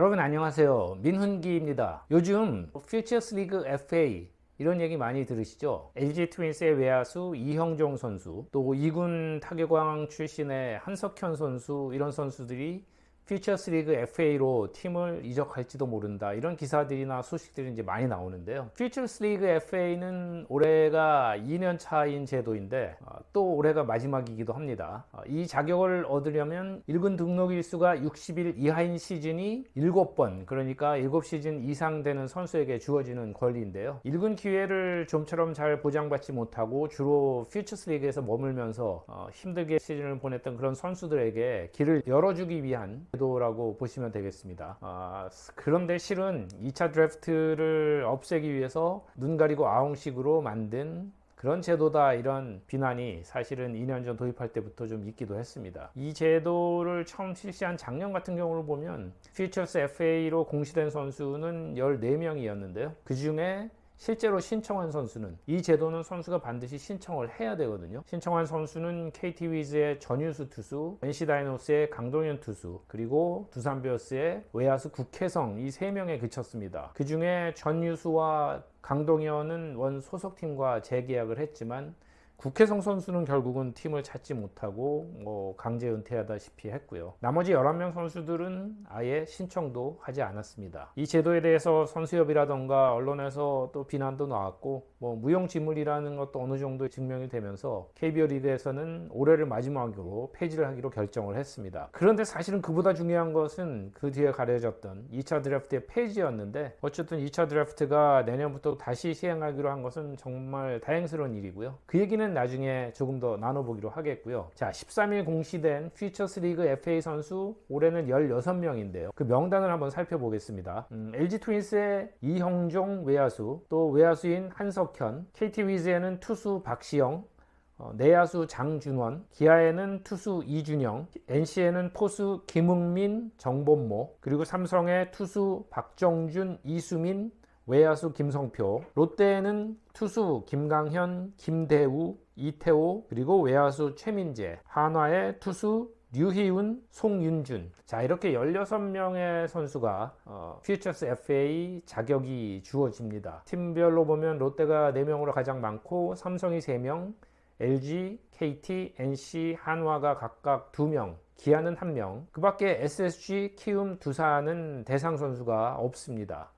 여러분 안녕하세요. 민훈기입니다. 요즘 퓨처스 리그 FA 이런 얘기 많이 들으시죠? LG 트윈스의 외야수 이형종 선수, 또 2군 타격왕 출신의 한석현 선수, 이런 선수들이 퓨처스 리그 FA로 팀을 이적할지도 모른다, 이런 기사들이나 소식들이 이제 많이 나오는데요. 퓨처스 리그 FA는 올해가 2년 차인 제도인데 또 올해가 마지막이기도 합니다. 이 자격을 얻으려면 1군 등록 일수가 60일 이하인 시즌이 7번, 그러니까 7시즌 이상 되는 선수에게 주어지는 권리인데요. 1군 기회를 좀처럼 잘 보장받지 못하고 주로 퓨처스 리그에서 머물면서 힘들게 시즌을 보냈던 그런 선수들에게 길을 열어주기 위한 제도라고 보시면 되겠습니다. 그런데 실은 2차 드래프트를 없애기 위해서 눈 가리고 아웅식으로 만든 그런 제도다, 이런 비난이 사실은 2년 전 도입할 때부터 좀 있기도 했습니다. 이 제도를 처음 실시한 작년 같은 경우를 보면 퓨처스 FA로 공시된 선수는 14명이었는데요. 그 중에 실제로 신청한 선수는, 이 제도는 선수가 반드시 신청을 해야 되거든요. 신청한 선수는 KT 위즈의 전유수 투수, NC 다이노스의 강동현 투수, 그리고 두산 베어스의 외야수 국혜성, 이 3명에 그쳤습니다. 그 중에 전유수와 강동현은 원 소속팀과 재계약을 했지만 국혜성 선수는 결국은 팀을 찾지 못하고 강제 은퇴하다시피 했고요. 나머지 11명 선수들은 아예 신청도 하지 않았습니다. 이 제도에 대해서 선수협이라던가 언론에서 또 비난도 나왔고, 무용지물이라는 것도 어느 정도 증명이 되면서 KBO 리그에서는 올해를 마지막으로 폐지를 하기로 결정을 했습니다. 그런데 사실은 그보다 중요한 것은 그 뒤에 가려졌던 2차 드래프트의 폐지였는데, 어쨌든 2차 드래프트가 내년부터 다시 시행하기로 한 것은 정말 다행스러운 일이고요. 그 얘기는 나중에 조금 더 나눠보기로 하겠고요. 자, 13일 공시된 퓨처스 리그 FA 선수 올해는 16명인데요. 그 명단을 한번 살펴보겠습니다. LG 트윈스의 이형종 외야수, 또 외야수인 한석현, KT 위즈에는 투수 박시영, 내야수 장준원, 기아에는 투수 이준영, NC에는 포수 김흥민, 정범모, 그리고 삼성의 투수 박정준, 이수민, 외야수 김성표, 롯데에는 투수 김강현, 김대우, 이태호, 그리고 외야수 최민재, 한화의 투수 류희운, 송윤준. 자, 이렇게 16명의 선수가 퓨처스 FA 자격이 주어집니다. 팀별로 보면 롯데가 4명으로 가장 많고, 삼성이 3명, LG, KT, NC, 한화가 각각 2명, 기아는 1명, 그 밖에 SSG, 키움, 두산은 대상 선수가 없습니다.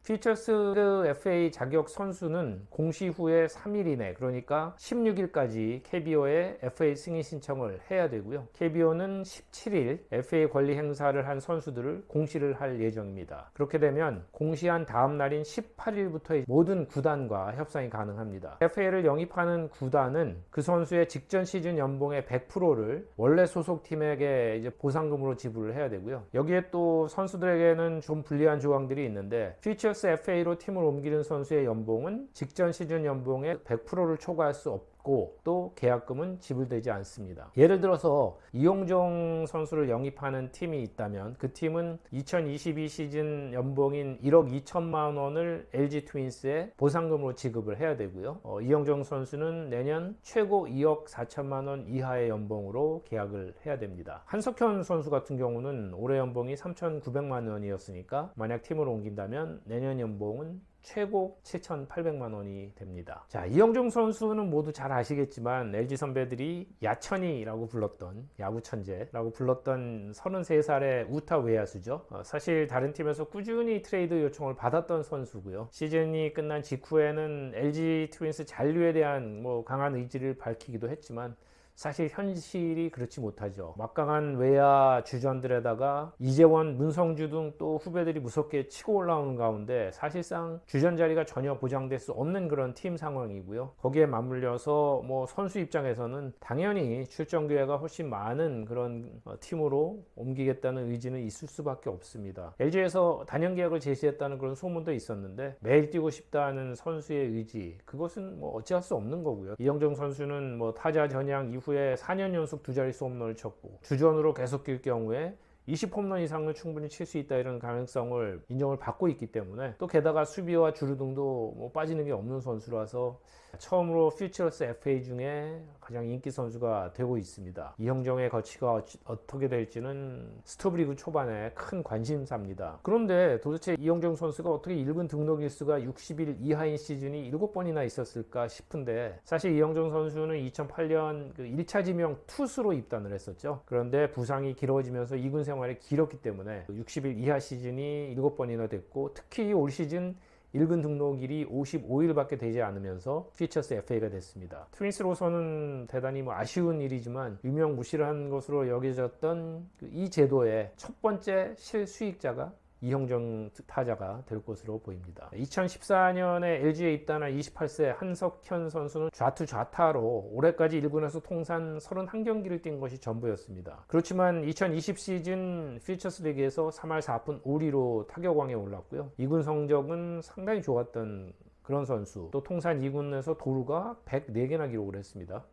퓨처스 FA 자격 선수는 공시 후에 3일 이내, 그러니까 16일까지 KBO에 FA 승인 신청을 해야 되고요. KBO는 17일 FA 권리 행사를 한 선수들을 공시를 할 예정입니다. 그렇게 되면 공시한 다음 날인 18일부터 모든 구단과 협상이 가능합니다. FA를 영입하는 구단은 그 선수의 직전 시즌 연봉의 100%를 원래 소속팀에게 이제 보상금으로 지불을 해야 되고요. 여기에 또 선수들에게는 좀 불리한 조항들이 있는데, 퓨처스 FA로 팀을 옮기는 선수의 연봉은 직전 시즌 연봉의 100%를 초과할 수 없고, 또 계약금은 지불되지 않습니다. 예를 들어서 이용종 선수를 영입하는 팀이 있다면 그 팀은 2022 시즌 연봉인 1억 2천만 원을 LG 트윈스에 보상금으로 지급을 해야 되고요. 이용종 선수는 내년 최고 2억 4천만 원 이하의 연봉으로 계약을 해야 됩니다. 한석현 선수 같은 경우는 올해 연봉이 3,900만 원이었으니까 만약 팀을 옮긴다면 내년 연봉은 최고 7,800만 원이 됩니다. 자, 이영종 선수는 모두 잘 아시겠지만 LG 선배들이 야천이라고 불렀던, 야구 천재라고 불렀던 33살의 우타 외야수죠. 사실 다른 팀에서 꾸준히 트레이드 요청을 받았던 선수고요. 시즌이 끝난 직후에는 LG 트윈스 잔류에 대한 강한 의지를 밝히기도 했지만 사실 현실이 그렇지 못하죠. 막강한 외야 주전들에다가 이재원, 문성주 등 또 후배들이 무섭게 치고 올라오는 가운데 사실상 주전 자리가 전혀 보장될 수 없는 그런 팀 상황이고요. 거기에 맞물려서 선수 입장에서는 당연히 출전 기회가 훨씬 많은 그런 팀으로 옮기겠다는 의지는 있을 수밖에 없습니다. LG에서 단연 계약을 제시했다는 그런 소문도 있었는데, 매일 뛰고 싶다는 선수의 의지, 그것은 어찌할 수 없는 거고요. 이영종 선수는 타자 전향 이후에 4년 연속 두 자릿수 홈런을 쳤고, 주전으로 계속 뛸 경우에 20홈런 이상을 충분히 칠 수 있다 이런 가능성을 인정을 받고 있기 때문에 또 게다가 수비와 주루 등도 뭐 빠지는 게 없는 선수라서 처음으로 퓨처스 FA 중에 가장 인기 선수가 되고 있습니다. 이형정의 거치가 어떻게 될지는 스토브리그 초반에 큰 관심사입니다. 그런데 도대체 이형정 선수가 어떻게 1군 등록 일수가 60일 이하인 시즌이 7번이나 있었을까 싶은데, 사실 이형정 선수는 2008년 그 1차 지명 투수로 입단을 했었죠. 그런데 부상이 길어지면서 2군 생활이 길었기 때문에 60일 이하 시즌이 7번이나 됐고, 특히 올 시즌 1군 등록일이 55일밖에 되지 않으면서 퓨처스 FA가 됐습니다. 트윈스로서는 대단히 아쉬운 일이지만 유명무실한 것으로 여겨졌던 이 제도의 첫 번째 실수익자가 이형정 타자가 될 것으로 보입니다. 2014년에 LG에 입단한 28세 한석현 선수는 좌투 좌타로 올해까지 1군에서 통산 31경기를 뛴 것이 전부였습니다. 그렇지만 2020 시즌 퓨처스 리그에서 3할 4푼 5리로 타격왕에 올랐고요. 2군 성적은 상당히 좋았던 그런 선수, 또 통산 2군에서 도루가 104개나 기록을 했습니다.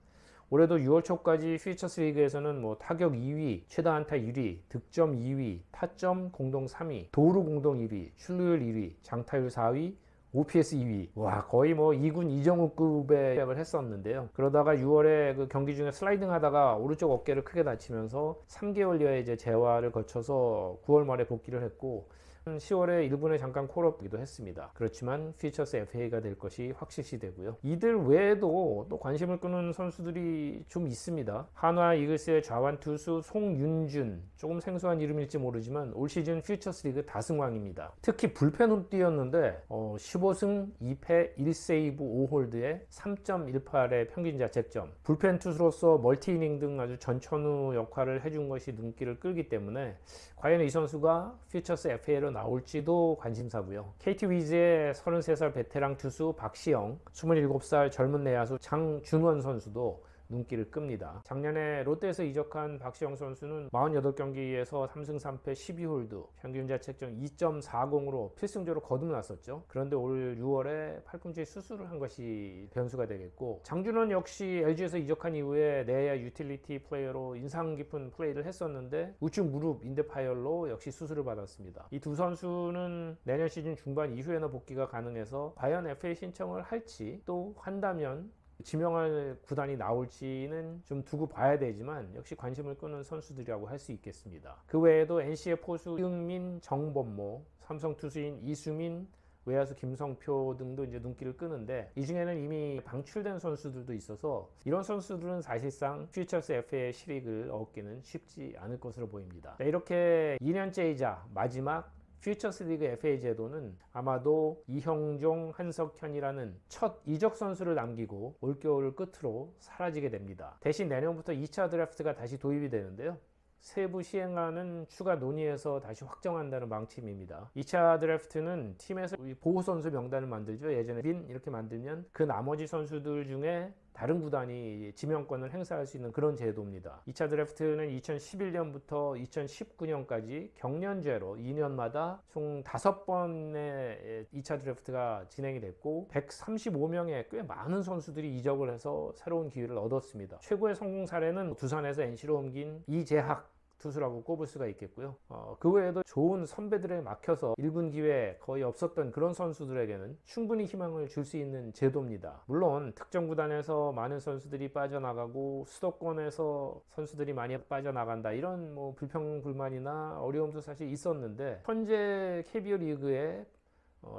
올해도 6월 초까지 퓨처스 리그에서는 타격 2위, 최다 안타 1위, 득점 2위, 타점 공동 3위, 도루 공동 1위, 출루율 1위, 장타율 4위, OPS 2위. 와, 거의 2군 이정우급의 시작을 했었는데요. 그러다가 6월에 그 경기 중에 슬라이딩 하다가 오른쪽 어깨를 크게 다치면서 3개월여의 이제 재활을 거쳐서 9월 말에 복귀를 했고, 10월에 1군에 잠깐 콜업기도 했습니다. 그렇지만 퓨처스 FA가 될 것이 확실시되고요. 이들 외에도 또 관심을 끄는 선수들이 좀 있습니다. 한화 이글스의 좌완 투수 송윤준, 조금 생소한 이름일지 모르지만 올 시즌 퓨처스 리그 다승왕입니다. 특히 불펜으로 뛰었는데 15승 2패 1세이브 5홀드에 3.18의 평균 자책점, 불펜 투수로서 멀티이닝 등 아주 전천후 역할을 해준 것이 눈길을 끌기 때문에 과연 이 선수가 퓨처스 FA로 나올지도 관심사고요. KT 위즈의 33살 베테랑 투수 박시영, 27살 젊은 내야수 장준원 선수도 눈길을 끕니다. 작년에 롯데에서 이적한 박시영 선수는 48경기에서 3승 3패 12홀드, 평균 자책점 2.40으로 필승조로 거듭났었죠. 그런데 올 6월에 팔꿈치에 수술을 한 것이 변수가 되겠고, 장준원 역시 LG에서 이적한 이후에 내야 유틸리티 플레이어로 인상 깊은 플레이를 했었는데 우측 무릎 인대 파열로 역시 수술을 받았습니다. 이 두 선수는 내년 시즌 중반 이후에나 복귀가 가능해서 과연 FA 신청을 할지, 또 한다면 지명할 구단이 나올지는 좀 두고 봐야 되지만 역시 관심을 끄는 선수들이라고 할 수 있겠습니다. 그 외에도 NC의 포수 이흥민, 정범모, 삼성 투수인 이수민, 외야수 김성표 등도 이제 눈길을 끄는데, 이 중에는 이미 방출된 선수들도 있어서 이런 선수들은 사실상 퓨처스 FA의 실익을 얻기는 쉽지 않을 것으로 보입니다. 이렇게 2년째이자 마지막 퓨처스 리그 FA 제도는 아마도 이형종, 한석현이라는 첫 이적 선수를 남기고 올겨울을 끝으로 사라지게 됩니다. 대신 내년부터 2차 드래프트가 다시 도입이 되는데요. 세부 시행안은 추가 논의해서 다시 확정한다는 방침입니다. 2차 드래프트는 팀에서 보호선수 명단을 만들죠. 예전에 빈 이렇게 만들면 그 나머지 선수들 중에 다른 구단이 지명권을 행사할 수 있는 그런 제도입니다. 2차 드래프트는 2011년부터 2019년까지 경년제로 2년마다 총 5번의 2차 드래프트가 진행이 됐고 135명의 꽤 많은 선수들이 이적을 해서 새로운 기회를 얻었습니다. 최고의 성공 사례는 두산에서 NC로 옮긴 이재학 투수라고 꼽을 수가 있겠고요. 그 외에도 좋은 선배들에 막혀서 1군 기회 거의 없었던 그런 선수들에게는 충분히 희망을 줄 수 있는 제도입니다. 물론 특정 구단에서 많은 선수들이 빠져나가고 수도권에서 선수들이 많이 빠져나간다, 이런 불평 불만이나 어려움도 사실 있었는데, 현재 KBO 리그의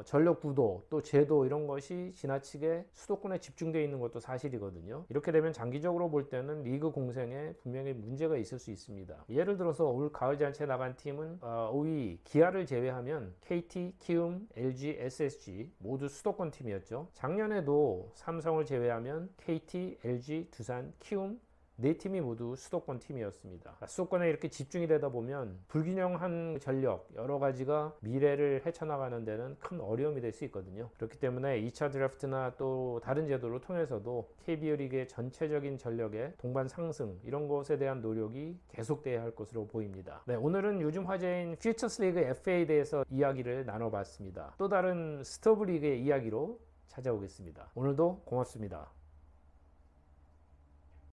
전력 구도 또 제도 이런 것이 지나치게 수도권에 집중되어 있는 것도 사실이거든요. 이렇게 되면 장기적으로 볼 때는 리그 공생에 분명히 문제가 있을 수 있습니다. 예를 들어서 올 가을 잔치에 나간 팀은 5위 기아를 제외하면 KT, 키움, LG, SSG 모두 수도권 팀이었죠. 작년에도 삼성을 제외하면 KT, LG, 두산, 키움 네 팀이 모두 수도권 팀이었습니다. 수도권에 이렇게 집중이 되다 보면 불균형한 전력 여러 가지가 미래를 헤쳐나가는 데는 큰 어려움이 될 수 있거든요. 그렇기 때문에 2차 드래프트나 또 다른 제도를 통해서도 KBO 리그의 전체적인 전력의 동반 상승, 이런 것에 대한 노력이 계속돼야 할 것으로 보입니다. 네, 오늘은 요즘 화제인 퓨처스 리그 FA에 대해서 이야기를 나눠봤습니다. 또 다른 스토브 리그의 이야기로 찾아오겠습니다. 오늘도 고맙습니다.